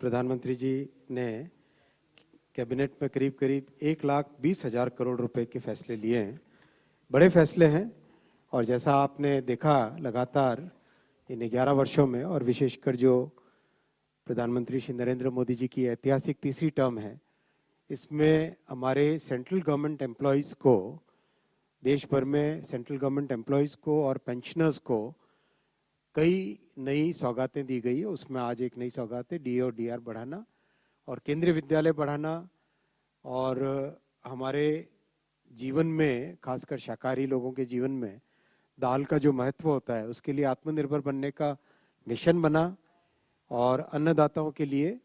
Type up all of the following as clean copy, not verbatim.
प्रधानमंत्री जी ने कैबिनेट में करीब करीब 1,20,000 करोड़ रुपए के फैसले लिए हैं। बड़े फैसले हैं और जैसा आपने देखा लगातार इन 11 वर्षों में, और विशेषकर जो प्रधानमंत्री श्री नरेंद्र मोदी जी की ऐतिहासिक तीसरी टर्म है, इसमें हमारे सेंट्रल गवर्नमेंट एम्प्लॉयज़ को, देश भर में सेंट्रल गवर्नमेंट एम्प्लॉयज़ को और पेंशनर्स को कई नई सौगातें दी गई है। उसमें आज एक नई सौगात है डीए और डीआर बढ़ाना और केंद्रीय विद्यालय बढ़ाना, और हमारे जीवन में, खासकर शाकाहारी लोगों के जीवन में दाल का जो महत्व होता है उसके लिए आत्मनिर्भर बनने का मिशन बना, और अन्नदाताओं के लिए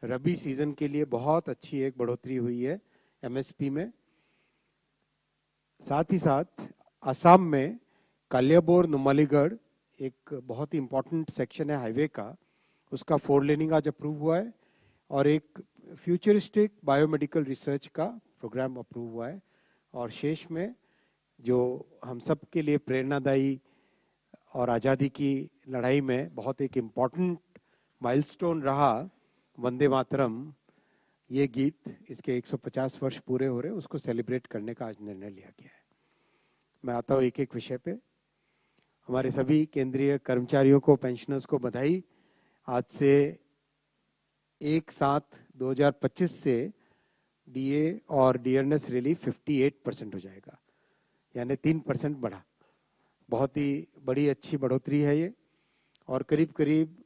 रबी सीजन के लिए बहुत अच्छी एक बढ़ोतरी हुई है एमएसपी में। साथ ही साथ असम में कालियाबोर नुमालीगढ़ एक बहुत ही इंपॉर्टेंट सेक्शन है हाईवे का, उसका 4 लेनिंग आज अप्रूव हुआ है, और एक फ्यूचरिस्टिक बायोमेडिकल रिसर्च का प्रोग्राम अप्रूव हुआ है। और शेष में जो हम सब के लिए प्रेरणादायी और आज़ादी की लड़ाई में बहुत एक इम्पॉर्टेंट माइलस्टोन रहा वंदे मातरम, ये गीत, इसके 150 वर्ष पूरे हो रहे हैं, उसको सेलिब्रेट करने का आज निर्णय लिया गया है। मैं आता हूँ एक एक विषय पे। हमारे सभी केंद्रीय कर्मचारियों को, पेंशनर्स को बधाई। आज से 1/7/2025 से डीए और डीआरएस रिलीफ 58% हो जाएगा, यानी 3% बढ़ा। बहुत ही बड़ी अच्छी बढ़ोतरी है ये, और करीब करीब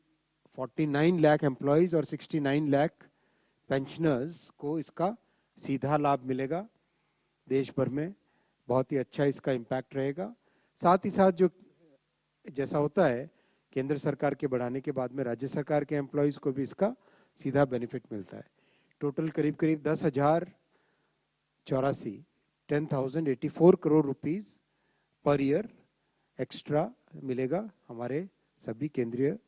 49 लाख एम्प्लॉयज़ और 69 लाख पेंशनर्स को इसका सीधा लाभ मिलेगा देश भर में। बहुत ही अच्छा इसका इम्पैक्ट रहेगा। साथ ही साथ जो जैसा होता है केंद्र सरकार के बढ़ाने के बाद में राज्य सरकार के एम्प्लॉयज़ को भी इसका सीधा बेनिफिट मिलता है। टोटल करीब करीब 10,084 crore rupees per year extra मिलेगा हमारे सभी केंद्रीय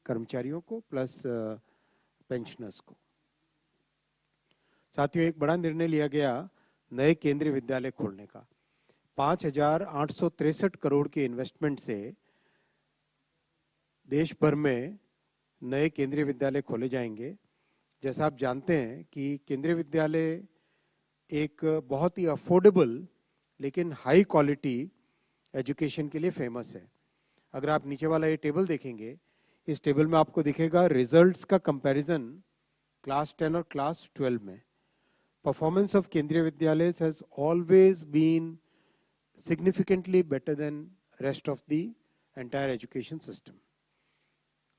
कर्मचारियों को प्लस पेंशनर्स को। साथियों, एक बड़ा निर्णय लिया गया नए केंद्रीय विद्यालय खोलने का। 5,863 करोड़ के इन्वेस्टमेंट से देश भर में नए केंद्रीय विद्यालय खोले जाएंगे। जैसा आप जानते हैं कि केंद्रीय विद्यालय एक बहुत ही अफोर्डेबल लेकिन हाई क्वालिटी एजुकेशन के लिए फेमस है। अगर आप नीचे वाला ये टेबल देखेंगे, इस टेबल में आपको दिखेगा रिजल्ट्स का कंपैरिजन क्लास 10 और क्लास 12 में। Performance of Kendriya Vidyalaya has always been significantly better than rest of the entire education system.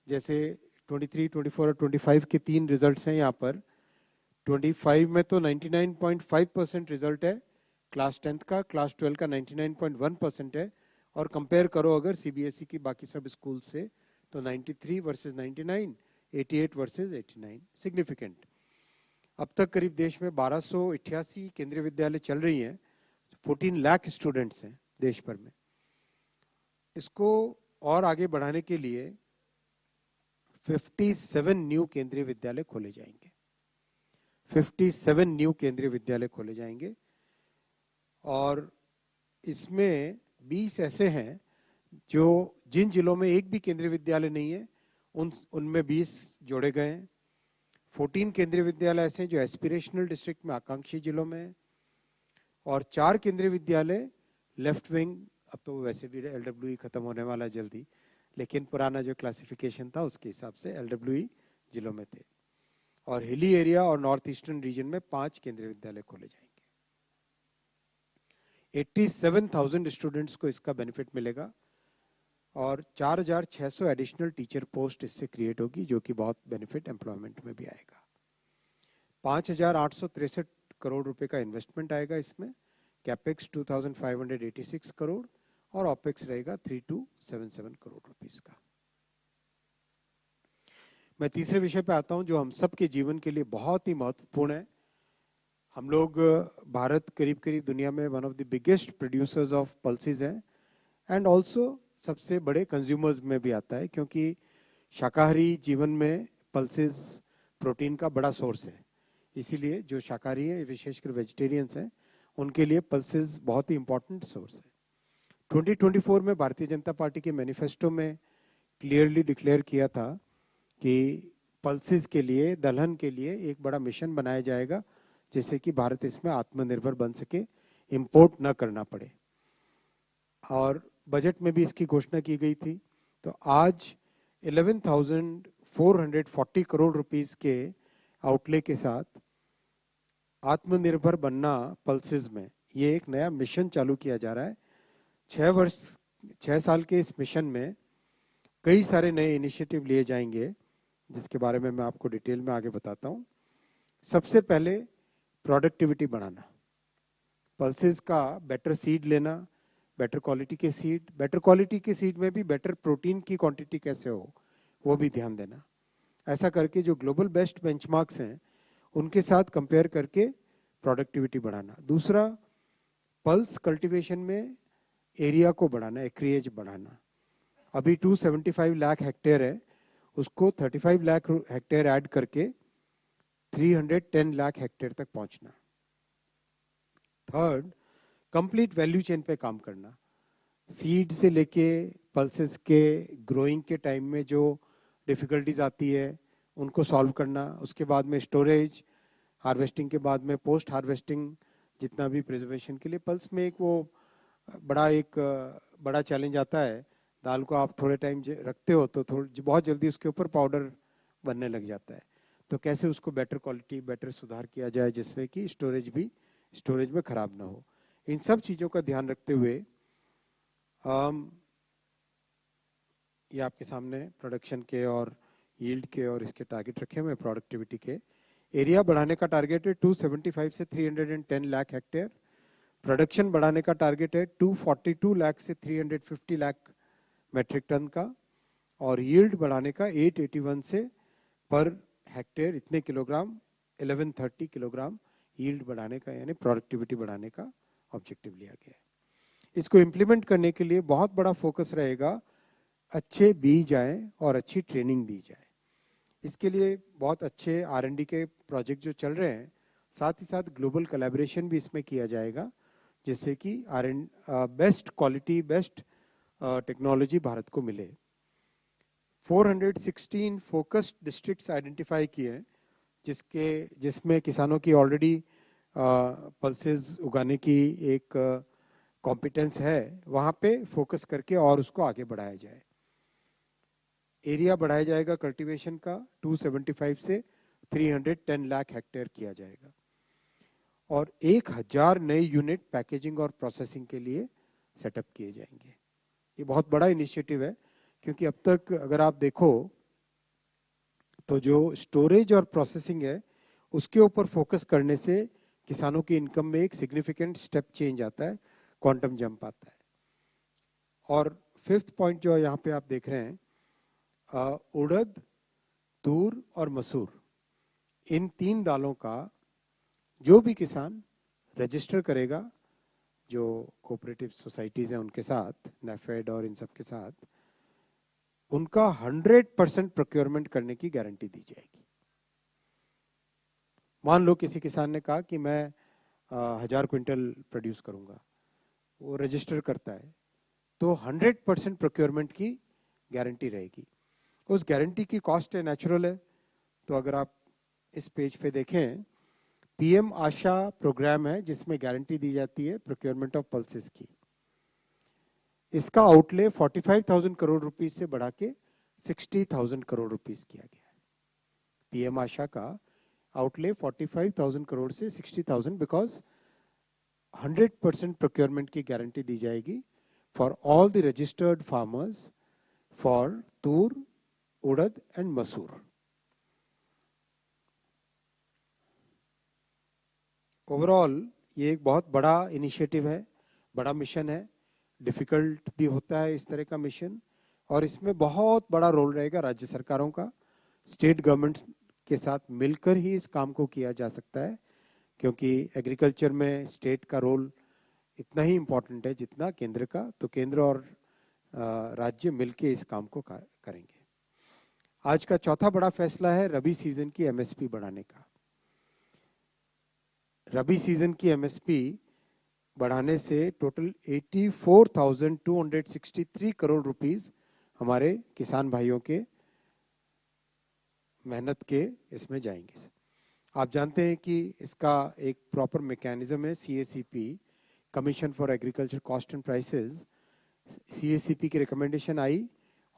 जैसे 23, 24 और 25 के 3 रिजल्ट्स हैं यहाँ पर। 25 में तो 99.5% रिजल्ट है क्लास 10 का, क्लास 12 का 99.1% है, और कंपेयर करो अगर सीबीएसई की बाकी सब स्कूल से तो 93 वर्सेस 99, 88 वर्सेस 89, सिग्निफिकेंट। अब तक करीब देश में 1288 केंद्रीय विद्यालय चल रही हैं, 14 लाख स्टूडेंट्स हैं देश भर में। इसको और आगे बढ़ाने के लिए 57 न्यू केंद्रीय विद्यालय खोले जाएंगे। 57 न्यू केंद्रीय विद्यालय खोले जाएंगे, और इसमें 20 ऐसे हैं जो जिन जिलों में एक भी केंद्रीय विद्यालय नहीं है उनमें 20 जोड़े गए हैं। 14 केंद्रीय विद्यालय ऐसे हैं जो एस्पिरेशनल डिस्ट्रिक्ट में, आकांक्षी जिलों में है, और 4 केंद्रीय विद्यालय लेफ्ट विंग, अब तो वैसे भी एलडब्ल्यूई खत्म होने वाला है जल्दी, लेकिन पुराना जो क्लासिफिकेशन था उसके हिसाब से एलडब्ल्यूई जिलों में थे, और हिली एरिया और नॉर्थ ईस्टर्न रीजन में 5 केंद्रीय विद्यालय खोले जाएंगे। 87,000 स्टूडेंट्स को इसका बेनिफिट मिलेगा, और 4,600 एडिशनल टीचर पोस्ट इससे क्रिएट होगी, जो कि बहुत बेनिफिट एम्प्लॉयमेंट में भी आएगा। 5,863 करोड़ रुपए का इन्वेस्टमेंट आएगा इसमें। कैपेक्स 2,586 करोड़ और ऑपेक्स रहेगा 3,277 करोड़ रुपीस का। मैं तीसरे विषय पे आता हूं जो हम सब के जीवन के लिए बहुत ही महत्वपूर्ण है। हम लोग, भारत करीब करीब दुनिया में one of the biggest producers of pulses है, एंड ऑल्सो सबसे बड़े कंज्यूमर्स में भी आता है, क्योंकि शाकाहारी जीवन में पल्सेस प्रोटीन का बड़ा सोर्स है। इसीलिए जो शाकाहारी है, विशेषकर वेजिटेरियंस हैं, उनके लिए पल्सेस बहुत ही इंपॉर्टेंट सोर्स है। 2024 में भारतीय जनता पार्टी के मैनिफेस्टो में क्लियरली डिक्लेयर किया था कि पल्सेस के लिए, दलहन के लिए एक बड़ा मिशन बनाया जाएगा, जिससे कि भारत इसमें आत्मनिर्भर बन सके, इंपोर्ट न करना पड़े। और बजट में भी इसकी घोषणा की गई थी। तो आज 11,440 करोड़ रुपीस के आउटले के साथ आत्मनिर्भर बनना पल्सेस में, ये एक नया मिशन चालू किया जा रहा है। 6 साल के इस मिशन में कई सारे नए इनिशिएटिव लिए जाएंगे, जिसके बारे में मैं आपको डिटेल में आगे बताता हूं। सबसे पहले प्रोडक्टिविटी बढ़ाना, पल्सेस का बेटर सीड लेना, बेटर क्वालिटी के सीड, बेटर क्वालिटी के सीड में भी बेटर प्रोटीन की क्वांटिटी कैसे हो वो भी ध्यान देना। ऐसा करके जो ग्लोबल बेस्ट बेंचमार्क्स हैं उनके साथ कंपेयर करके प्रोडक्टिविटी बढ़ाना। दूसरा, पल्स कल्टीवेशन में एरिया को बढ़ाना, एक्रिएज बढ़ाना। अभी 275 लाख हेक्टेयर है, उसको 35 लाख हेक्टेयर ऐड करके 310 लाख हेक्टेयर तक पहुंचना। थर्ड, कंप्लीट वैल्यू चेन पे काम करना, सीड से लेके पल्सेस के ग्रोइंग के टाइम में जो डिफिकल्टीज आती है उनको सॉल्व करना, उसके बाद में स्टोरेज, हार्वेस्टिंग के बाद में पोस्ट हार्वेस्टिंग, जितना भी प्रिजर्वेशन के लिए पल्स में एक बड़ा चैलेंज आता है। दाल को आप थोड़े टाइम रखते हो तो बहुत जल्दी उसके ऊपर पाउडर बनने लग जाता है। तो कैसे उसको बेटर क्वालिटी, बेटर सुधार किया जाए जिसमें कि स्टोरेज में खराब ना हो। इन सब चीज़ों का ध्यान रखते हुए ये आपके सामने प्रोडक्शन के और यील्ड के और इसके टारगेट रखे हुए। प्रोडक्टिविटी के एरिया बढ़ाने का टारगेट है 275 से 310 लाख हेक्टेयर। प्रोडक्शन बढ़ाने का टारगेट है 242 लाख से 350 लाख मेट्रिक टन का। और यील्ड बढ़ाने का 881 से पर हेक्टेयर इतने किलोग्राम, 1130 किलोग्राम यील्ड बढ़ाने का, यानी प्रोडक्टिविटी बढ़ाने का ऑब्जेक्टिव लिया गया है। इसको इम्प्लीमेंट करने के लिए बहुत बड़ा फोकस रहेगा, अच्छे बीज आए और अच्छी ट्रेनिंग दी जाए। इसके लिए बहुत अच्छे R&D के प्रोजेक्ट जो चल रहे हैं, साथ ही साथ ग्लोबल कोलैबोरेशन भी इसमें किया जाएगा, जिससे कि best quality, best technology Bharat को मिले। 416 फोकस्ड डिस्ट्रिक्ट्स आइडेंटिफाई किए हैं, जिसमें किसानों की ऑलरेडी पल्सेस उगाने की एक कॉम्पिटेंस है, वहां पे फोकस करके और उसको आगे बढ़ाया जाए। एरिया बढ़ाया जाएगा कल्टीवेशन का, 275 से 310 लाख हेक्टेयर किया जाएगा। और 1000 नए यूनिट पैकेजिंग और प्रोसेसिंग के लिए सेटअप किए जाएंगे। ये बहुत बड़ा इनिशिएटिव है, क्योंकि अब तक अगर आप देखो तो जो स्टोरेज और प्रोसेसिंग है उसके ऊपर फोकस करने से किसानों की इनकम में एक सिग्निफिकेंट स्टेप चेंज आता है, क्वांटम जंप आता है। और फिफ्थ पॉइंट जो यहाँ पे आप देख रहे हैं, उड़द, तूर और मसूर, इन 3 दालों का जो भी किसान रजिस्टर करेगा, जो कोऑपरेटिव सोसाइटीज हैं उनके साथ, नेफेड और इन सब के साथ, उनका 100% प्रोक्योरमेंट करने की गारंटी दी जाएगी। मान लो किसी किसान ने कहा कि मैं 1000 क्विंटल प्रोड्यूस करूंगा, वो रजिस्टर करता है, तो 100% प्रोक्योरमेंट की गारंटी रहेगी। उस गारंटी की कॉस्ट है नेचुरल है। तो अगर आप इस पेज पे देखें, PM आशा प्रोग्राम है जिसमें गारंटी दी जाती है प्रोक्योरमेंट ऑफ पल्सेस की। इसका आउटले 45,000 करोड़ रुपीस से बढ़ा के 60,000 करोड़ रुपीस किया गया है। PM आशा का आउटले 45,000 करोड़ से 60,000, बिकॉज 100% प्रोक्योरमेंट की गारंटी दी जाएगी for all the registered farmers for Toor, urad and मसूर। ओवरऑल ये एक बहुत बड़ा इनिशिएटिव है, बड़ा मिशन है, डिफिकल्ट भी होता है इस तरह का मिशन, और इसमें बहुत बड़ा रोल रहेगा राज्य सरकारों का। स्टेट गवर्नमेंट के साथ मिलकर ही इस काम को किया जा सकता है, क्योंकि एग्रीकल्चर में स्टेट का रोल इतना ही इम्पोर्टेंट है जितना केंद्र का। तो केंद्र और राज्य मिलकर इस काम को करेंगे। आज का चौथा बड़ा फैसला है रबी सीजन की MSP बढ़ाने का। रबी सीजन की MSP बढ़ाने से टोटल 84,263 करोड़ रुपीस हमारे किसान भाइयों के मेहनत के इसमें जाएंगे। आप जानते हैं कि इसका एक प्रॉपर मैकेनिज्म है, CACP, commission for agriculture cost and prices. CACP की रिकमेंडेशन आई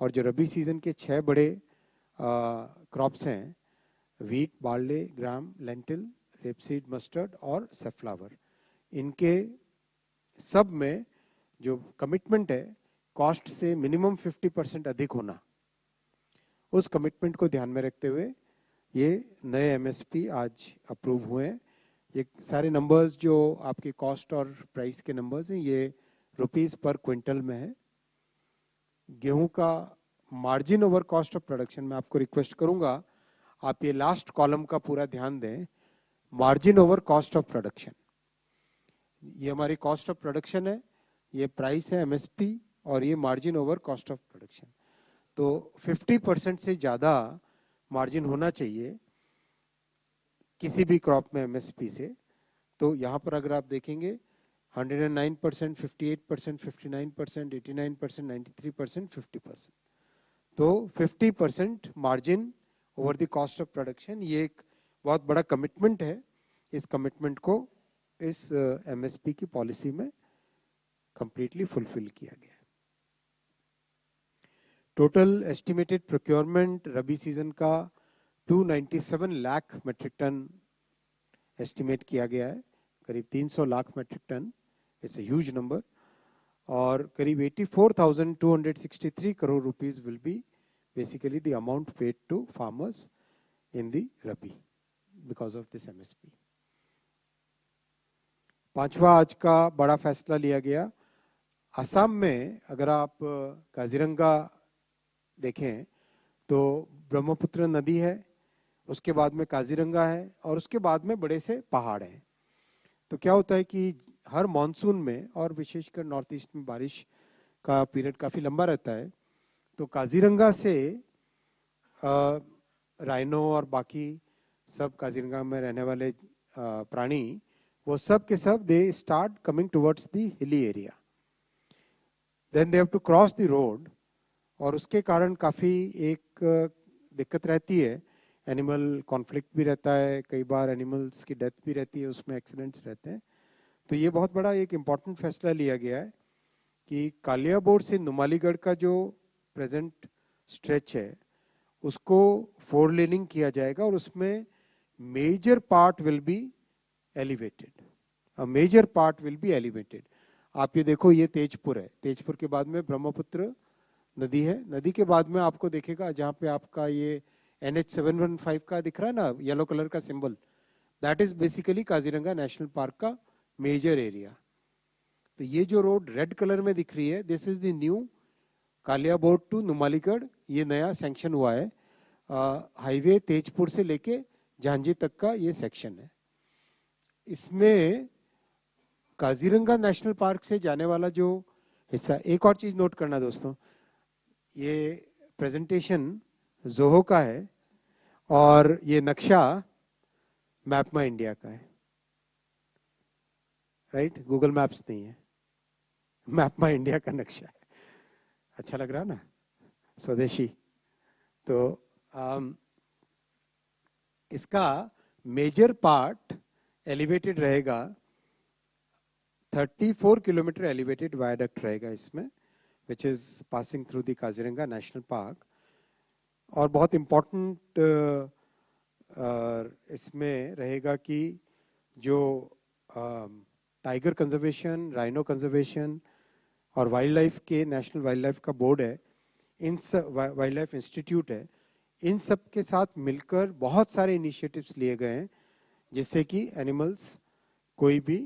और जो रबी सीजन के 6 बड़े क्रॉप्स हैं, वीट, बार्ले, ग्राम, लेंटिल, रेपसीड, मस्टर्ड और सनफ्लावर, इनके सब में जो कमिटमेंट है कॉस्ट से मिनिमम 50% अधिक होना, उस कमिटमेंट को ध्यान में रखते हुए ये नए MSP आज अप्रूव हुए हैं। ये सारे नंबर्स जो आपके कॉस्ट और प्राइस के नंबर्स हैं, ये रुपीस पर क्विंटल में है। गेहूं का margin over cost of production, मैं आपको रिक्वेस्ट करूंगा आप ये लास्ट कॉलम का पूरा ध्यान दें। Margin over cost of production, ये हमारी कॉस्ट ऑफ प्रोडक्शन है, ये प्राइस है MSP, और ये margin over cost of production. तो 50% से ज्यादा मार्जिन होना चाहिए किसी भी क्रॉप में MSP से। तो यहाँ पर अगर आप देखेंगे 109%, 58%, 59%, 89%, 93%, 50%, तो 50% margin over the cost of production, ये एक बहुत बड़ा कमिटमेंट है। इस कमिटमेंट को इस MSP की पॉलिसी में कंप्लीटली फुलफिल किया गया है। टोटल एस्टिमेटेड प्रोक्योरमेंट रबी सीजन का 297 लाख मेट्रिक टन एस्टिमेट किया गया है, करीब 300 lakh metric ton, it's a huge number. और करीब 84,263 crore rupees will be basically the amount paid to farmers in the rabi because of this MSP। पांचवा आज का बड़ा फैसला लिया गया, असम में अगर आप काजीरंगा देखें तो ब्रह्मपुत्र नदी है, उसके बाद में काजीरंगा है, और उसके बाद में बड़े से पहाड़ हैं। तो क्या होता है कि हर मॉनसून में, और विशेषकर नॉर्थ ईस्ट में बारिश का पीरियड काफ़ी लंबा रहता है, तो काजीरंगा से राइनो और बाकी सब काजीरंगा में रहने वाले प्राणी, वो सब के सब they start coming towards the hilly area, then they have to cross the road, और उसके कारण काफ़ी एक दिक्कत रहती है, एनिमल कॉन्फ्लिक्ट भी रहता है, कई बार एनिमल्स की डेथ भी रहती है, उसमें एक्सीडेंट्स रहते हैं। तो ये बहुत बड़ा एक इम्पॉर्टेंट फैसला लिया गया है कि कालियाबोर से नुमालीगढ़ का जो प्रेजेंट स्ट्रेच है उसको 4 लेनिंग किया जाएगा, और उसमें major part will be elevated, major part will be elevated. आप ये देखो, ये तेजपुर है, तेजपुर के बाद में ब्रह्मपुत्र नदी है, नदी के बाद में आपको देखेगा जहाँ पे आपका ये NH715 का दिख रहा है ना, येलो कलर का symbol, that is basically Kaziranga national park का मेजर एरिया। तो ये जो रोड रेड कलर में दिख रही है, this is the new Kaliabor to Numaligarh, ये नया सैंक्शन हुआ है, हाईवे तेजपुर से लेके झांझी तक का ये सेक्शन है। इसमें काजीरंगा नेशनल पार्क से जाने वाला जो हिस्सा, एक और चीज नोट करना दोस्तों, ये प्रेजेंटेशन जोहो का है और ये नक्शा मैपमा इंडिया का है, राइट? गूगल मैप्स नहीं है, मैपमा इंडिया का नक्शा है। अच्छा लग रहा ना, स्वदेशी। तो इसका मेजर पार्ट एलिवेटेड रहेगा, 34 किलोमीटर एलिवेटेड वायडक्ट रहेगा इसमें, which is passing through the Kaziranga national park. और बहुत इम्पोर्टेंट इसमें रहेगा कि जो टाइगर कंजर्वेशन, राइनो कंजर्वेशन और वाइल्ड लाइफ के नेशनल वाइल्ड लाइफ का बोर्ड है, इन सब वाइल्ड लाइफ इंस्टीट्यूट है, इन सब के साथ मिलकर बहुत सारे इनिशिएटिव्स लिए गए हैं जिससे कि एनिमल्स कोई भी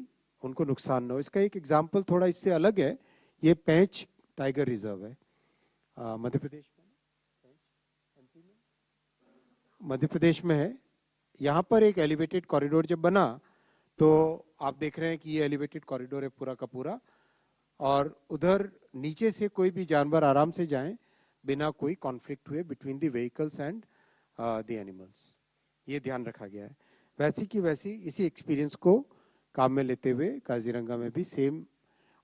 उनको नुकसान ना हो। इसका एक एग्जांपल थोड़ा इससे अलग है, ये पेंच टाइगर रिजर्व है मध्य प्रदेश में, मध्य प्रदेश में है। यहाँ पर एक एलिवेटेड कॉरिडोर जब बना तो आप देख रहे हैं कि ये एलिवेटेड कॉरिडोर है पूरा का पूरा, और उधर नीचे से कोई भी जानवर आराम से जाएं बिना कोई कॉन्फ्लिक्ट हुए between the vehicles and the animals, ये ध्यान रखा गया है। वैसी की वैसी इसी एक्सपीरियंस को काम में लेते हुए काजीरंगा में भी सेम,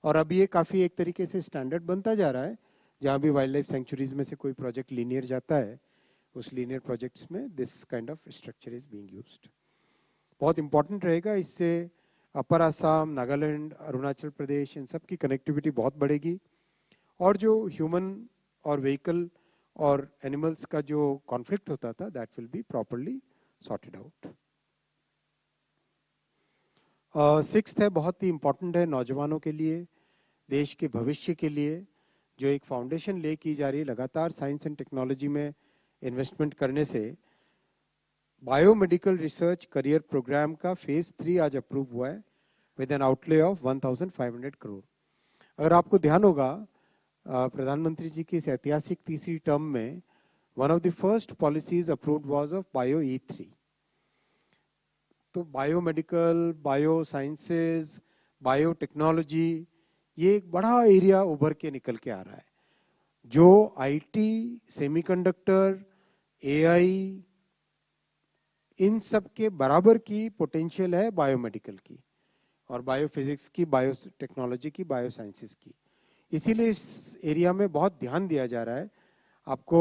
और अब ये काफ़ी एक तरीके से स्टैंडर्ड बनता जा रहा है, जहाँ भी वाइल्ड लाइफ सेंचुरीज में से कोई प्रोजेक्ट लीनियर जाता है उस लीनियर प्रोजेक्ट्स में this kind of structure is being used. बहुत इंपॉर्टेंट रहेगा, इससे अपर आसाम, नागालैंड, अरुणाचल प्रदेश, इन सब की कनेक्टिविटी बहुत बढ़ेगी, और जो ह्यूमन और व्हीकल और एनिमल्स का जो कॉन्फ्लिक्ट होता था that will be properly sorted out. Sixth है, बहुत ही इंपॉर्टेंट है नौजवानों के लिए, देश के भविष्य के लिए, जो एक फाउंडेशन ले की जा रही है लगातार साइंस एंड टेक्नोलॉजी में इन्वेस्टमेंट करने से। बायोमेडिकल रिसर्च करियर प्रोग्राम का फेज 3 आज अप्रूव हुआ है with N outlay of 1500 crore. अगर आपको ध्यान होगा, प्रधानमंत्री जी की इस ऐतिहासिक तीसरी टर्म में one of the first policies approved was of bio E3। तो बायोमेडिकल, बायो साइंसेज, बायोटेक्नोलॉजी, ये एक बड़ा एरिया उभर के निकल के आ रहा है, जो आईटी, सेमीकंडक्टर, एआई, इन सब के बराबर की पोटेंशियल है बायोमेडिकल की, और बायोफिजिक्स की, बायोटेक्नोलॉजी की, बायोसाइंसेस की। इसीलिए इस एरिया में बहुत ध्यान दिया जा रहा है। आपको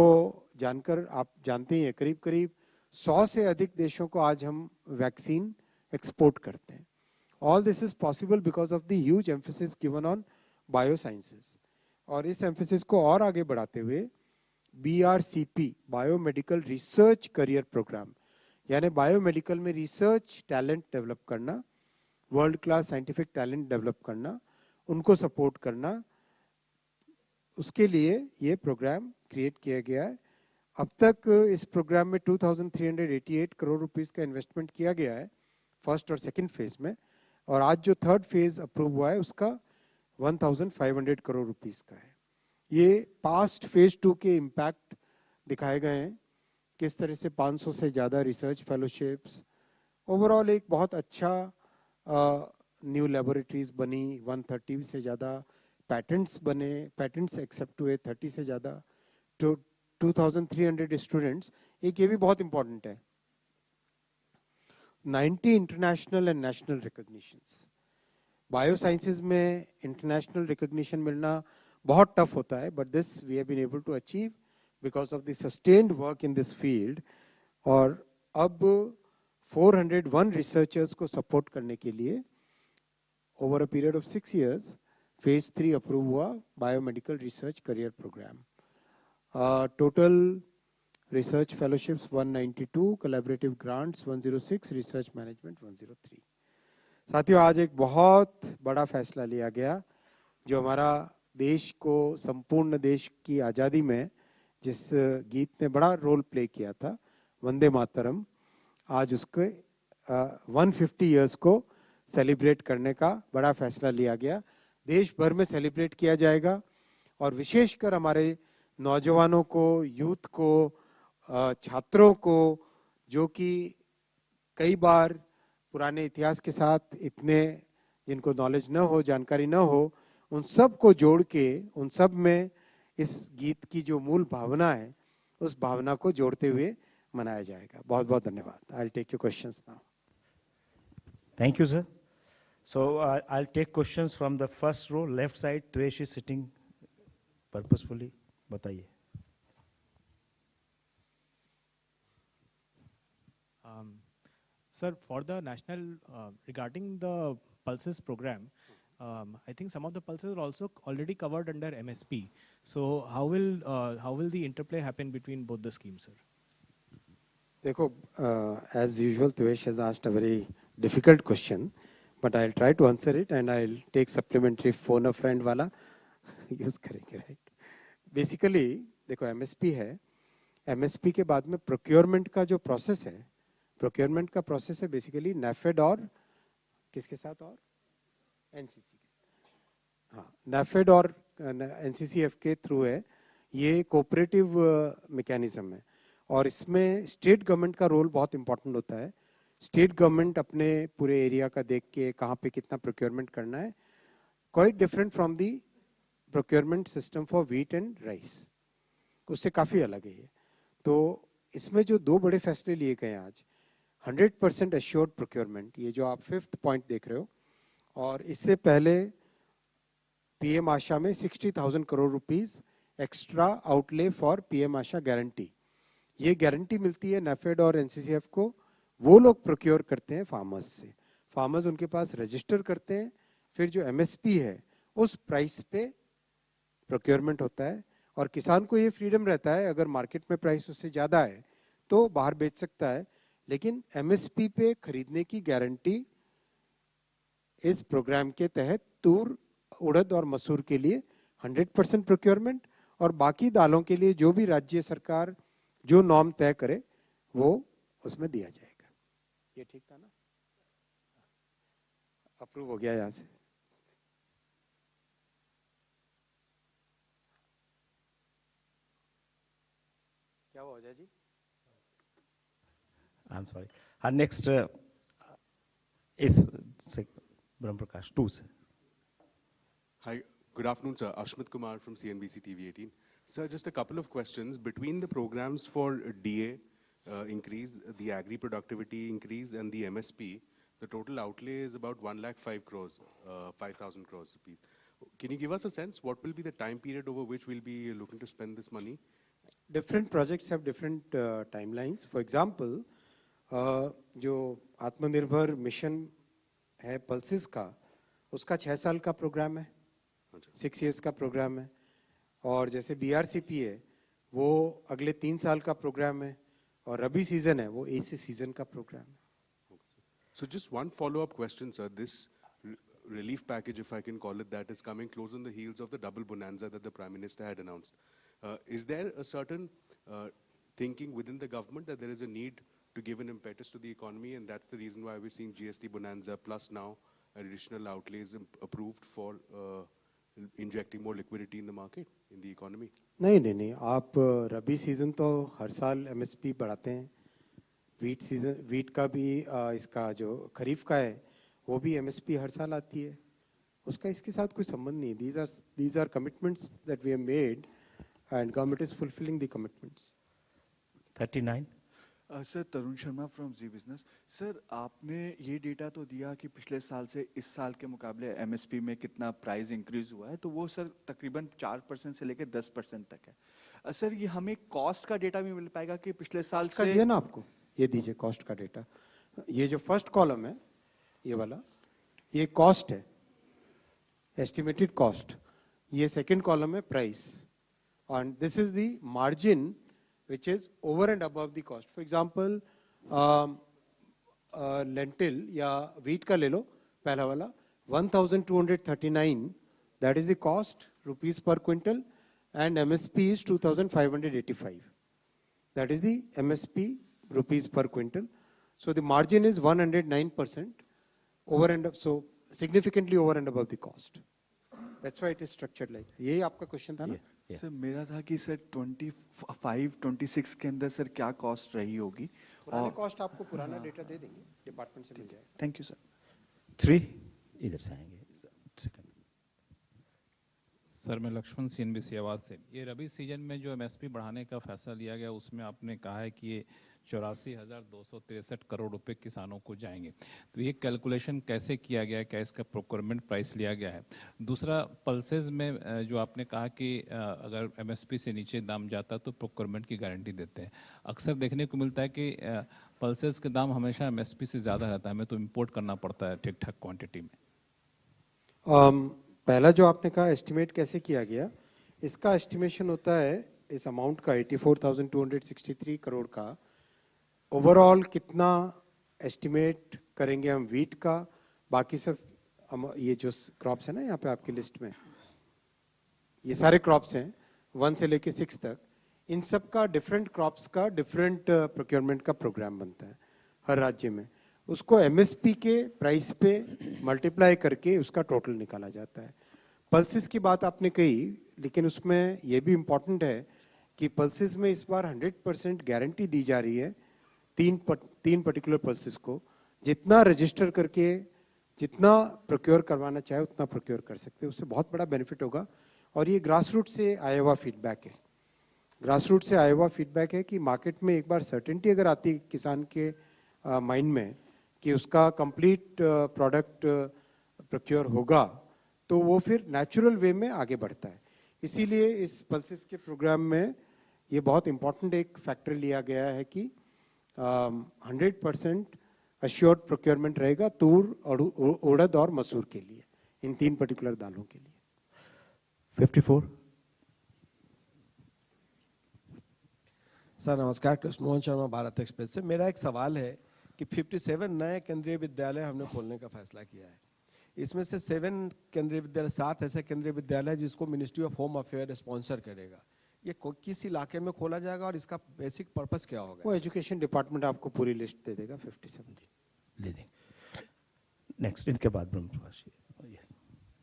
जानकर, आप जानते हैं, करीब करीब 100 से अधिक देशों को आज हम वैक्सीन एक्सपोर्ट करते हैं। All this is possible because of the huge emphasis given on biosciences. और इस एम्फेसिस को और आगे बढ़ाते हुए BRCP, biomedical research career program, यानी बायोमेडिकल में रिसर्च टैलेंट डेवलप करना, world class scientific talent develop करना, उनको सपोर्ट करना, उसके लिए ये प्रोग्राम क्रिएट किया गया है। अब तक इस प्रोग्राम में 2388 करोड़ रुपीस का इन्वेस्टमेंट किया गया है फर्स्ट और सेकंड फेज में, और आज जो थर्ड फेज अप्रूव हुआ है उसका 1500 करोड़ रुपीस का है। ये पास्ट फेज 2 के इम्पैक्ट दिखाए गए हैं, किस तरह से 500 से ज़्यादा रिसर्च फेलोशिप्स, ओवरऑल एक बहुत अच्छा न्यू लेबोरेटरीज बनी, 130 से ज़्यादा पैटेंट्स बने, पैटेंट्स एक्सेप्ट हुए 30 से ज़्यादा, तो 2300 स्टूडेंट्स। एक ये भी बहुत इंपॉर्टेंट है, 90 international and national recognitions. Biosciences में इंटरनेशनल रिकॉग्निशन मिलना बहुत टफ होता है, but this we have been able to achieve because of the sustained work in this field. और अब 401 रिसर्चर्स को सपोर्ट करने के लिए over a period of 6 years phase 3 approve हुआ biomedical research career programme. Total research fellowships 192, collaborative grants 106, research management 103। साथियों, आज एक बहुत बड़ा फैसला लिया गया, जो हमारा देश को, संपूर्ण देश की आज़ादी में जिस गीत ने बड़ा रोल प्ले किया था, वंदे मातरम, आज उसके 150 ईयर्स को सेलिब्रेट करने का बड़ा फैसला लिया गया। देश भर में सेलिब्रेट किया जाएगा, और विशेषकर हमारे नौजवानों को, यूथ को, छात्रों को, जो कि कई बार पुराने इतिहास के साथ इतने, जिनको नॉलेज न हो, जानकारी न हो, उन सब को जोड़ के, उन सब में इस गीत की जो मूल भावना है, उस भावना को जोड़ते हुए मनाया जाएगा। बहुत बहुत धन्यवाद। I will take your questions now. Thank you, sir. So I'll take questions from the first row, left side. Tuesh is sitting purposefully. बताइए. Sir, for the national, regarding the pulses program, I think some of the pulses are also already covered under MSP. So how will the interplay happen between both the schemes, sir? देखो, as usual, Tuesh has asked a very difficult question, but I'll try to answer it, and I'll take supplementary phone a friend वाला use करेंगे, right? Basically, देखो MSP है, MSP के बाद में procurement का जो प्रोसेस है, प्रोक्योरमेंट का प्रोसेस है बेसिकली NAFED और किसके साथ, और NCC, हाँ, NAFED और NCCF के थ्रू है। ये कोऑपरेटिव मैकेनिज्म है, और इसमें स्टेट गवर्नमेंट का रोल बहुत इंपॉर्टेंट होता है। स्टेट गवर्नमेंट अपने पूरे एरिया का देख के कहाँ पे कितना प्रोक्योरमेंट करना है, quite different from the procurement system for wheat and rice, उससे काफ़ी अलग है ये। तो इसमें जो दो बड़े फैसले लिए गए हैं आज, 100% एश्योर्ड प्रोक्योरमेंट, ये जो आप 5th पॉइंट देख रहे हो, और इससे पहले PM आशा में 60,000 crore rupees extra outlay for PM Asha guarantee, ये गारंटी मिलती है नेफेड और एनसीसीएफ को, वो लोग प्रोक्योर करते हैं फार्मर्स से, फार्मर्स उनके पास रजिस्टर करते हैं, फिर जो एमएसपी है उस प्राइस पे प्रोक्योरमेंट होता है, और किसान को ये फ्रीडम रहता है अगर मार्केट में प्राइस उससे ज़्यादा है तो बाहर बेच सकता है, लेकिन एमएसपी पे खरीदने की गारंटी इस प्रोग्राम के तहत तूर, उड़द और मसूर के लिए 100% प्रोक्योरमेंट, और बाकी दालों के लिए जो भी राज्य सरकार जो नॉर्म तय करे वो उसमें दिया जाएगा। ये ठीक था ना? अप्रूव हो गया यहाँ से। क्या हुआ Ajay ji? I'm sorry. Our next is Brahm Prakash, 2, sir. Hi, good afternoon, sir. Ashmit Kumar from CNBC TV18. Sir, just a couple of questions. Between the programs for DA increase, the agri productivity increase, and the MSP, the total outlay is about 1,05,000 crores, 5,000 crores rupees. Can you give us a sense what will be the time period over which we'll be looking to spend this money? Different projects have different timelines. For example, जो आत्मनिर्भर mission है pulses का, उसका 6 साल का programme है, 6 years का programme है, और जैसे बीआरसीपी है वो अगले 3 साल का प्रोग्राम है, और रबी सीजन है वो एसी सीजन का प्रोग्राम है. So just one follow-up question, sir. This relief package, if I can call it that, is coming close on the heels of the double bonanza that the Prime Minister had announced. Is there a certain thinking within the government that there is a need to give an impetus to the economy, and that's the reason why we're seeing GST bonanza plus now additional outlays approved for injecting more liquidity in the market, in the economy? नहीं, आप रबी season तो हर साल MSP बढ़ाते हैं, wheat season, wheat का भी इसका जो खरीफ का है वो भी एमएसपी हर साल आती है, उसका इसके साथ कोई संबंध नहीं. These are commitments that we have made and government is fulfilling the commitments. 39. Sir Tarun Sharma from Zee business. Sir आपने ये डेटा तो दिया कि पिछले साल से इस साल के मुकाबले एमएसपी में कितना प्राइस इंक्रीज हुआ है, तो वो सर तकरीबन 4% से लेकर 10% तक है. सर ये हमें कॉस्ट का डेटा भी मिल पाएगा कि पिछले साल से? दिया ना आपको, ये दीजिए कॉस्ट का डेटा. ये जो फर्स्ट कॉलम है ये वाला, ये कॉस्ट है, एस्टिमेटेड कॉस्ट. ये सेकंड कॉलम है price, and this is the margin which is over and above the cost. For example, lentil या wheat का ले लो, पहला वाला 1,239, that is the cost rupees per quintal, and MSP is 2,585. That is the MSP rupees per quintal. So the margin is 109% over and so significantly over and above the cost. That's why it is structured like that. यही आपका question था ना? Sir मेरा था कि sir 25-26 के अंदर sir क्या कॉस्ट रही होगी? पुराने कॉस्ट आपको पुराना डेटा दे देंगे, डिपार्टमेंट से मिल जाएगा. Thank you sir. 3, इधर से आएंगे. सर मैं लक्ष्मण CNBC आवाज़ से. ये रबी सीजन में जो एमएसपी बढ़ाने का फैसला लिया गया उसमें आपने कहा है कि ये 84,263 करोड़ रुपए किसानों को जाएंगे, तो ये कैलकुलेशन कैसे किया गया है, क्या इसका प्रोक्योरमेंट प्राइस लिया गया है? दूसरा, पल्सेस में जो आपने कहा कि अगर एमएसपी से नीचे दाम जाता तो प्रोक्योरमेंट की गारंटी देते हैं. अक्सर देखने को मिलता है कि पल्सेस के दाम हमेशा एमएसपी से ज़्यादा रहता है, हमें तो इम्पोर्ट करना पड़ता है ठीक ठाक क्वान्टिटी में. पहला जो आपने कहा एस्टिमेट कैसे किया गया, इसका एस्टिमेशन होता है इस अमाउंट का 84,263 करोड़ का. ओवरऑल कितना एस्टिमेट करेंगे हम वीट का, बाकी सब ये जो क्रॉप्स है ना यहाँ पे आपकी लिस्ट में, ये सारे क्रॉप्स हैं 1 से लेके 6 तक, इन सब का डिफरेंट क्रॉप्स का डिफरेंट प्रोक्योरमेंट का प्रोग्राम बनता है हर राज्य में. उसको एमएसपी के प्राइस पे मल्टीप्लाई करके उसका टोटल निकाला जाता है. पल्सेस की बात आपने कही, लेकिन उसमें ये भी इम्पोर्टेंट है कि पल्सेस में इस बार 100% गारंटी दी जा रही है तीन पर्टिकुलर पल्सेस को. जितना रजिस्टर करके जितना प्रोक्योर करवाना चाहे उतना प्रोक्योर कर सकते हैं, उससे बहुत बड़ा बेनिफिट होगा. और ये ग्रास रूट से आया हुआ फीडबैक है, ग्रास रूट से आया हुआ फीडबैक है कि मार्केट में एक बार सर्टेनिटी अगर आती है किसान के माइंड में कि उसका कंप्लीट प्रोडक्ट प्रोक्योर होगा, तो वो फिर नेचुरल वे में आगे बढ़ता है. इसीलिए इस पल्सेस के प्रोग्राम में ये बहुत इंपॉर्टेंट एक फैक्टर लिया गया है कि 100% अश्योर्ड प्रोक्योरमेंट रहेगा तूर और उड़द और मसूर के लिए, इन 3 पर्टिकुलर दालों के लिए। 54। सर नमस्कार, कृष्णमोहन शर्मा, भारत एक्सप्रेस से। मेरा एक सवाल है कि 57 नए केंद्रीय विद्यालय हमने खोलने का फैसला किया है। इसमें से 7 केंद्रीय विद्यालय, 7 ऐसे केंद्रीय विद्यालय जिसको ministry of home affair sponsor करेगा। ये किस इलाके में खोला जाएगा और इसका बेसिक पर्पस क्या होगा? वो एजुकेशन डिपार्टमेंट आपको पूरी लिस्ट दे देगा 57 ले देंगे। नेक्स्ट इनके बाद ब्रह्मप्रकाश,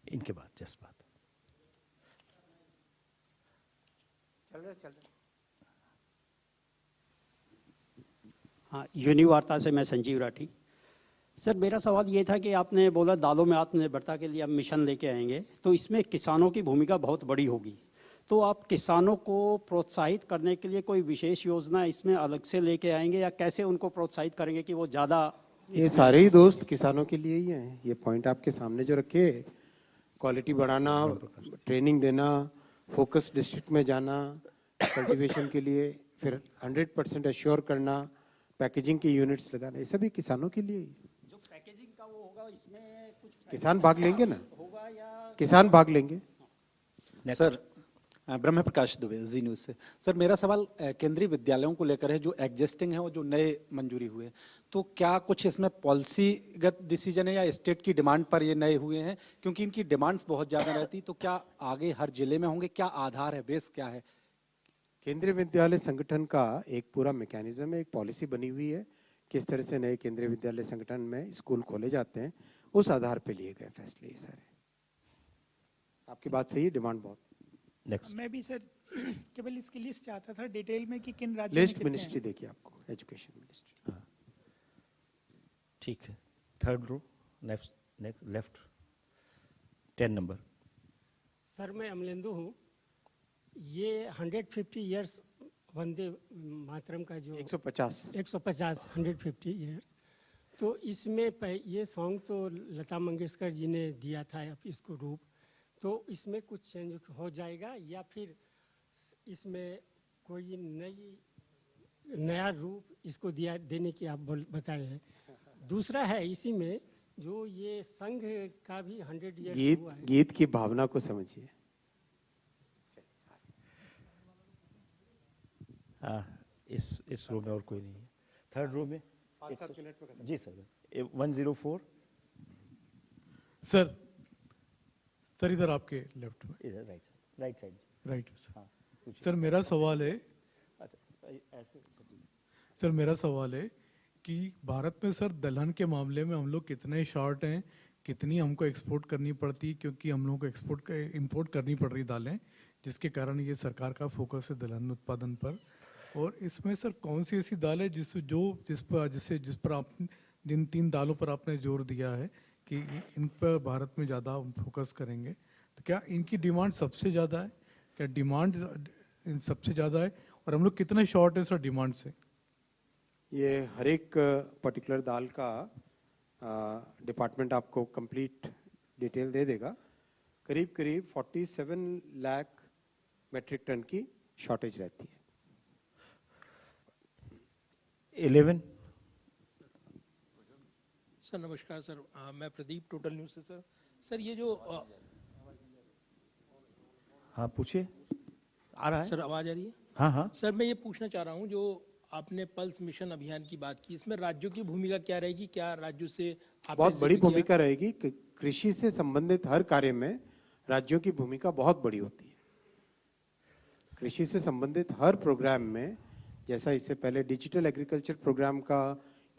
इनके बाद जस्ट बात चल रहा। हाँ, यूनिवार्ता से मैं संजीव राठी। सर मेरा सवाल ये था कि आपने बोला दालों में आत्मनिर्भरता के लिए आप मिशन लेके आएंगे, तो इसमें किसानों की भूमिका बहुत बड़ी होगी। तो आप किसानों को प्रोत्साहित करने के लिए कोई विशेष योजना इसमें अलग से लेके आएंगे या कैसे उनको प्रोत्साहित करेंगे कि वो ज़्यादा? ये सारे ही दोस्त किसानों के लिए ही हैं। ये पॉइंट आपके सामने जो रखे, क्वालिटी बढ़ाना, ट्रेनिंग देना, फोकस डिस्ट्रिक्ट में जाना कल्टीवेशन के लिए, फिर 100% अश्योर करना, पैकेजिंग की यूनिट्स लगाना, ये सभी किसानों के लिए ही। जो पैकेजिंग का वो होगा इसमें कुछ किसान भाग लेंगे ना, होगा या किसान भाग लेंगे। सर ब्रह्म प्रकाश दुबे, जी न्यूज़ से। सर मेरा सवाल केंद्रीय विद्यालयों को लेकर है, जो एग्जिस्टिंग है और जो नए मंजूरी हुए, तो क्या कुछ इसमें पॉलिसीगत डिसीजन है या स्टेट की डिमांड पर ये नए हुए हैं? क्योंकि इनकी डिमांड्स बहुत ज़्यादा रहती, तो क्या आगे हर जिले में होंगे? क्या आधार है, बेस क्या है? केंद्रीय विद्यालय संगठन का एक पूरा मैकेनिज्म है, एक पॉलिसी बनी हुई है, किस तरह से नए केंद्रीय विद्यालय संगठन में स्कूल खोले जाते हैं, उस आधार पे लिए गए फैसले ये सारे। आपकी बात सही है, डिमांड बहुत। नेक्स्ट। मैं भी सर केवल इसकी लिस्ट चाहता था डिटेल में कि किन राज्यों में लिस्ट कितने मिनिस्ट्री हैं। देखिए आपको, एजुकेशन मिनिस्ट्री। ठीक है, 3rd रो, लेफ्ट 10 नंबर। सर मैं अमलेंदु हूँ। ये 150 इयर्स वंदे मातरम का जो 150 150 इयर्स, तो इसमें ये सॉन्ग तो लता मंगेशकर जी ने दिया था इसको रूप, तो इसमें कुछ चेंज हो जाएगा या फिर इसमें कोई नया रूप इसको देने की आप बताए हैं? दूसरा है इसी में जो ये संघ का भी 100 इयर्स हुआ है। गीत की भावना को समझिए। इस रो में और कोई नहीं है। 3rd रो में 5-7 मिनट में खत्म। जी सर। 104 सर इधर आपके लेफ्ट में, इधर राइट साइड। राइट हाँ, सर मेरा सवाल है, अच्छा ऐसे सर मेरा सवाल है कि भारत में सर दलहन के मामले में हम लोग कितने शॉर्ट हैं, कितनी हमको एक्सपोर्ट करनी पड़ती, क्योंकि हम लोगों को इंपोर्ट करनी पड़ रही दालें, जिसके कारण ये सरकार का फोकस है दलहन उत्पादन पर। और इसमें सर कौन सी ऐसी दाल है जिस पर आप जिन 3 दालों पर आपने जोर दिया है कि इन पर भारत में ज़्यादा फोकस करेंगे, तो क्या इनकी डिमांड सबसे ज़्यादा है? क्या डिमांड इन सबसे ज़्यादा है और हम लोग कितने शॉर्ट है सर डिमांड से? ये हर एक पर्टिकुलर दाल का डिपार्टमेंट आपको कंप्लीट डिटेल दे देगा। करीब 47 लाख मेट्रिक टन की शॉर्टेज रहती है। 11। सर नमस्कार सर, मैं प्रदीप, टोटल न्यूज़ से। सर ये जो हाँ पूछिए, आ रहा है सर, आवाज़ आ रही है? हाँ सर मैं ये पूछना चाह रहा हूँ, जो आपने पल्स मिशन अभियान की बात की, इसमें राज्यों की भूमिका क्या रहेगी? क्या राज्यों से आपने बहुत बड़ी जिक्र किया? भूमिका रहेगी। कृषि से संबंधित हर कार्य में राज्यों की भूमिका बहुत बड़ी होती है। कृषि से संबंधित हर प्रोग्राम में, जैसा इससे पहले डिजिटल एग्रीकल्चर प्रोग्राम का,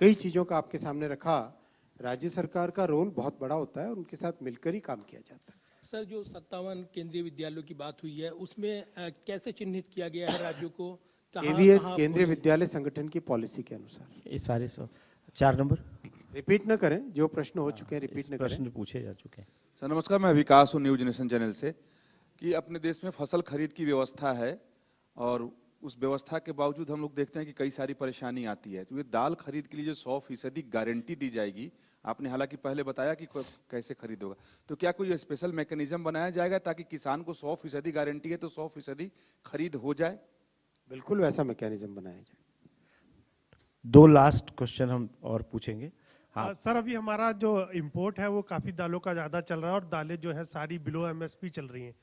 कई चीज़ों का आपके सामने रखा, राज्य सरकार का रोल बहुत बड़ा होता है, उनके साथ मिलकर ही काम किया जाता है। सर जो 57 केंद्रीय विद्यालयों की बात हुई है, उसमें कैसे चिन्हित किया गया है राज्यों को? केवीएस केंद्रीय विद्यालय संगठन की पॉलिसी के अनुसार। ये सारे 4 नंबर रिपीट न करें, जो प्रश्न हो चुके हैं रिपीट न करें। प्रश्न पूछे जा चुके हैं। सर नमस्कार, मैं विकास हूँ न्यूज नेशन चैनल से। कि अपने देश में फसल खरीद की व्यवस्था है और उस व्यवस्था के बावजूद हम लोग देखते हैं कि कई सारी परेशानी आती है। तो ये दाल खरीद के लिए जो 100% गारंटी दी जाएगी, आपने हालांकि पहले बताया कि कैसे खरीद होगा, तो क्या कोई स्पेशल मैकेनिज्म बनाया जाएगा ताकि किसान को 100% गारंटी है तो 100% खरीद हो जाए? बिल्कुल वैसा मैकेनिज्म बनाया जाए। 2 लास्ट क्वेश्चन हम और पूछेंगे। हाँ सर, अभी हमारा जो इंपोर्ट है वो काफी दालों का ज्यादा चल रहा है और दालें जो है सारी बिलो एमएसपी चल रही हैं।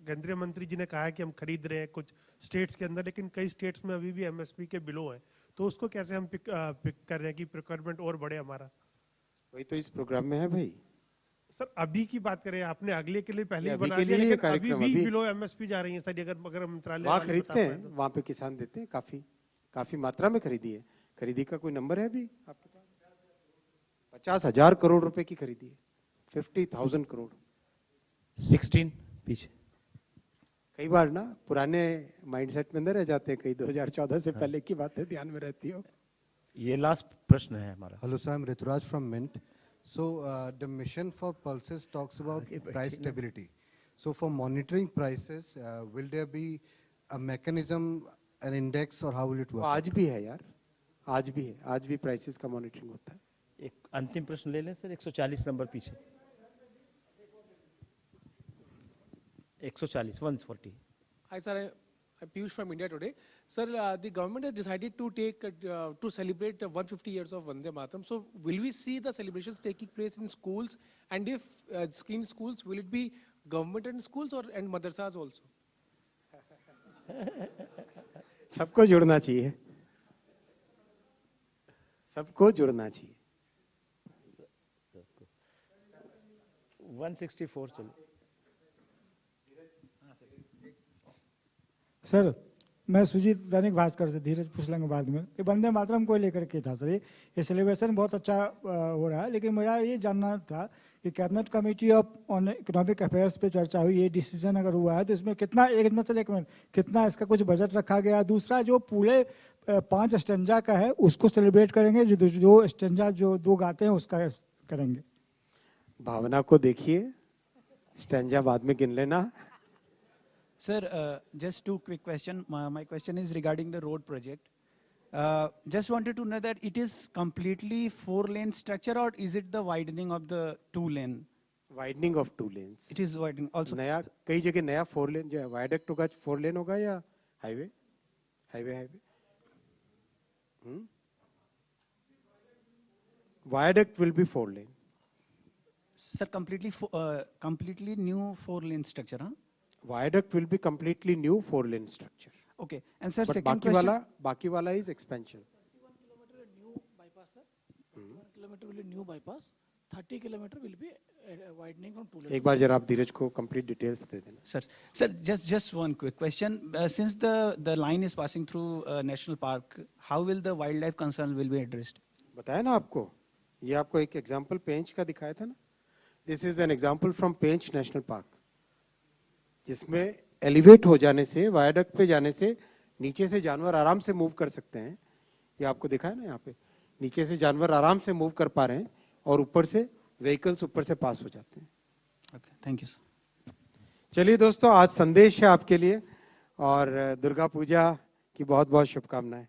केंद्रीय मंत्री जी ने कहा है कि हम खरीद रहे हैं कुछ स्टेट्स के अंदर, लेकिन कई स्टेट्स में अभी भी एमएसपी के बिलो है, तो उसको कैसे हम पिक कर रहे हैं कि प्रोक्योरमेंट और बढ़े हमारा? वही तो इस प्रोग्राम में है भाई। सर अभी की बात करें, आपने अगले के लिए पहले ही अभी बना के दिया, लिए ये लेकिन अभी कार्यक्रम भी अभी- बिलो एमएसपी जा रही है सर, अगर मंत्रालय वहाँ वाले खरीदते बता हैं, पाएं तो। वहाँ पे किसान देते हैं, काफी मात्रा में खरीदी है। खरीदी का कोई नंबर है अभी आपके पास? 50,000 करोड़ रुपए की खरीदी है, 50,000 करोड़। 16 पीछे। कई बार ना पुराने माइंडसेट में अंदर रह जाते हैं, कई 2014 से पहले की बातें ध्यान में रहती हो। ये लास्ट प्रश्न है हमारा। Hello, sir. I'm Rituraj from Mint. So the mission for Pulses talks about price stability. So for monitoring prices, will there be a mechanism, an index, or how will it work? आज भी है यार, आज भी है, आज भी prices का मॉनिटरिंग होता है। एक अंतिम प्रश्न ले लें सर, 140 नंबर पीछे। 140, 140। Hi sir, I'm Piyush from India Today. Sir, the government has decided to to celebrate 150 years of Vande Mataram. So will we see the celebrations taking place in schools? And if in schools, will it be government and schools and madrasas also? सबको जुड़ना चाहिए, सबको जुड़ना चाहिए। 164 चलो। Sir मैं सुजीत दैनिक भास्कर से, धीरज पूछ लेंगे बाद में। ये वंदे मातरम को लेकर के था सर, ये सेलिब्रेशन बहुत अच्छा हो रहा है, लेकिन मेरा ये जानना था कि cabinet committee of on economic affairs पे चर्चा हुई, ये डिसीजन अगर हुआ है तो इसमें कितना, एक मिनट, कितना इसका कुछ बजट रखा गया? दूसरा जो पूरे 5 स्टेंजा का है उसको सेलिब्रेट करेंगे, जो स्टेंजा जो 2 गाते हैं उसका करेंगे? भावना को देखिए, स्टेंजा बाद में गिन लेना। Sir, just 2 quick questions. My question is regarding the road project. Just wanted to know that it is completely 4-lane structure, or is it the widening of the 2-lane? Widening of 2 lanes. It is widening also. नया, कई जगह नया 4 लेन जो है, viaduct होगा 4 लेन होगा या highway? Highway viaduct will be 4 lane. Sir, completely new 4-lane structure, huh? Viaduct will be completely new 4 lane structure. Okay. And sir, But second बाकी वाला is expansion. 1 kilometer will be new bypass, 30 kilometer will be widening from 2 lanes. एक बार जरा आप धीरज को complete details दे देना। Sir, just one quick question. Since the line is passing through national park, how will the wildlife concerns will be addressed? बताया ना आपको, ये आपको एक एग्जांपल पेंच का दिखाया था ना। This is an example from Pench national park, जिसमें एलिवेट हो जाने से, वायडक्ट पे जाने से नीचे से जानवर आराम से मूव कर सकते हैं। ये आपको दिखाया ना, यहाँ पे नीचे से जानवर आराम से मूव कर पा रहे हैं और ऊपर से व्हीकल्स ऊपर से पास हो जाते हैं। Okay, thank you, sir. चलिए दोस्तों, आज संदेश है आपके लिए और दुर्गा पूजा की बहुत बहुत शुभकामनाएं।